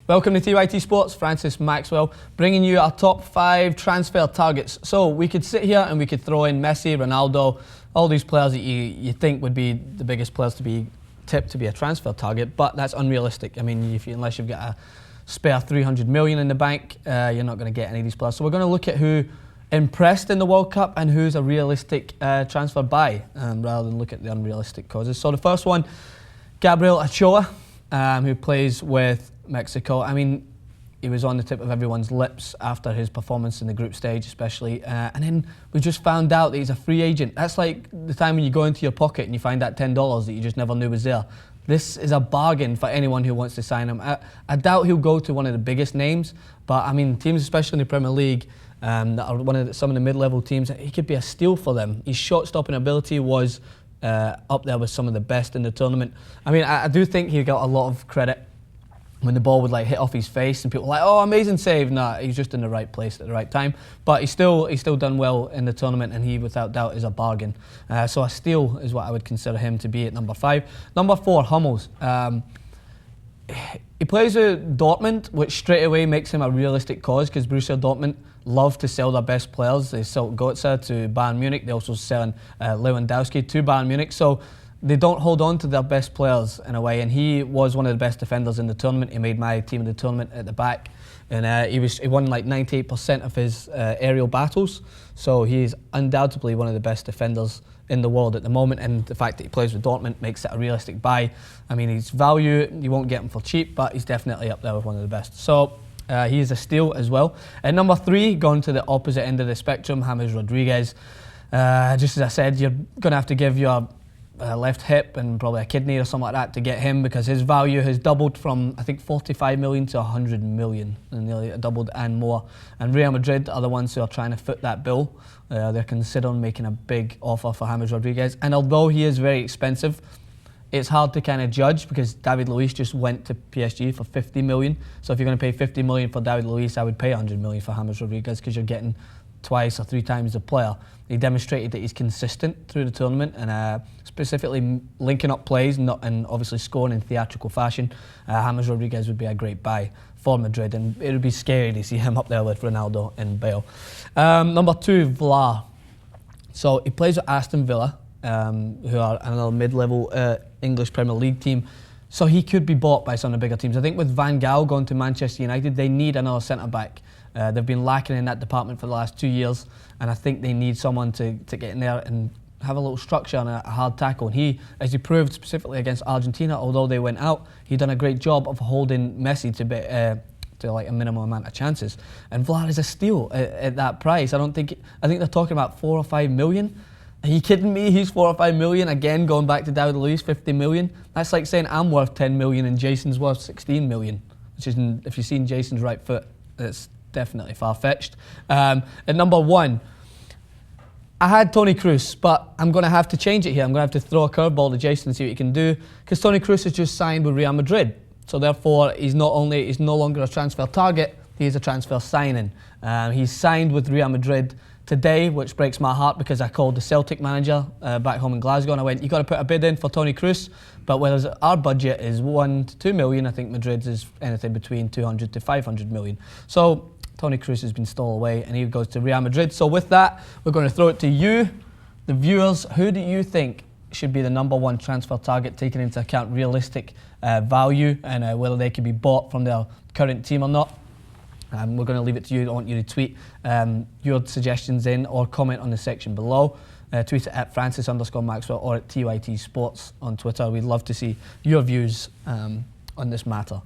Welcome to TYTSports, Francis Maxwell, bringing you our top 5 transfer targets. So we could sit here and we could throw in Messi, Ronaldo, all these players that you think would be the biggest players to be tipped to be a transfer target, but that's unrealistic. I mean, unless you've got a spare 300 million in the bank, you're not going to get any of these players. So we're going to look at who impressed in the World Cup and who's a realistic transfer buy, rather than look at the unrealistic causes. So the first one, Gabriel Ochoa, who plays with Mexico. I mean, he was on the tip of everyone's lips after his performance in the group stage, especially. And then we just found out that he's a free agent. That's like the time when you go into your pocket and you find that $10 that you just never knew was there. This is a bargain for anyone who wants to sign him. I doubt he'll go to one of the biggest names, but I mean, teams, especially in the Premier League, that are some of the mid-level teams, he could be a steal for them. His shot-stopping ability was up there with some of the best in the tournament. I mean, I do think he got a lot of credit when the ball would like hit off his face and people were like, oh, amazing save. Nah, he's just in the right place at the right time. But he's still done well in the tournament, and he without doubt is a bargain. So a steal is what I would consider him to be at number 5. Number 4, Hummels. He plays with Dortmund, which straight away makes him a realistic cause, because Borussia Dortmund love to sell their best players. They sold Götze to Bayern Munich. They also sell Lewandowski to Bayern Munich. So they don't hold on to their best players in a way, and he was one of the best defenders in the tournament. He made my team in the tournament at the back, and he won like 98% of his aerial battles. So he's undoubtedly one of the best defenders in the world at the moment, and the fact that he plays with Dortmund makes it a realistic buy. I mean, his value, you won't get him for cheap, but he's definitely up there with one of the best. So he is a steal as well. At number 3, going to the opposite end of the spectrum, James Rodriguez. Just as I said, you're going to have to give your left hip and probably a kidney or something like that to get him, because his value has doubled from, I think, 45 million to 100 million, and nearly doubled and more. And Real Madrid are the ones who are trying to foot that bill. They're considering making a big offer for James Rodriguez, and although he is very expensive, it's hard to kind of judge, because David Luiz just went to PSG for 50 million. So if you're going to pay 50 million for David Luiz, I would pay 100 million for James Rodriguez, because you're getting twice or 3 times the player. He demonstrated that he's consistent through the tournament, and specifically linking up plays and obviously scoring in theatrical fashion. James Rodriguez would be a great buy for Madrid, and it would be scary to see him up there with Ronaldo and Bale. Number 2, Vlaar. So he plays with Aston Villa, who are another mid-level English Premier League team. So he could be bought by some of the bigger teams. I think with Van Gaal going to Manchester United, they need another centre-back. They've been lacking in that department for the last 2 years, and I think they need someone to get in there and have a little structure and a hard tackle. And he, as he proved specifically against Argentina, although they went out, he done a great job of holding Messi to like a minimum amount of chances. And Vlaar is a steal at that price. I think they're talking about 4 or 5 million. Are you kidding me? He's 4 or 5 million. Again, going back to David Luiz, 50 million. That's like saying I'm worth 10 million and Jason's worth 16 million. Which is, if you've seen Jason's right foot, it's definitely far-fetched. At number 1, I had Toni Kroos, but I'm going to have to change it here. I'm going to have to throw a curveball to Jason and see what he can do, because Toni Kroos has just signed with Real Madrid. So therefore, he's no longer a transfer target, he's a transfer signing. He's signed with Real Madrid today, which breaks my heart, because I called the Celtic manager back home in Glasgow and I went, you got to put a bid in for Toni Kroos. But whereas our budget is 1 to 2 million, I think Madrid's is anything between 200 to 500 million. So Toni Kroos has been stole away, and he goes to Real Madrid. So with that, we're going to throw it to you, the viewers. Who do you think should be the number 1 transfer target, taking into account realistic value and whether they can be bought from their current team or not? We're going to leave it to you. I want you to tweet your suggestions in, or comment on the section below. Tweet it at Francis_Maxwell or at TYTSports on Twitter. We'd love to see your views on this matter.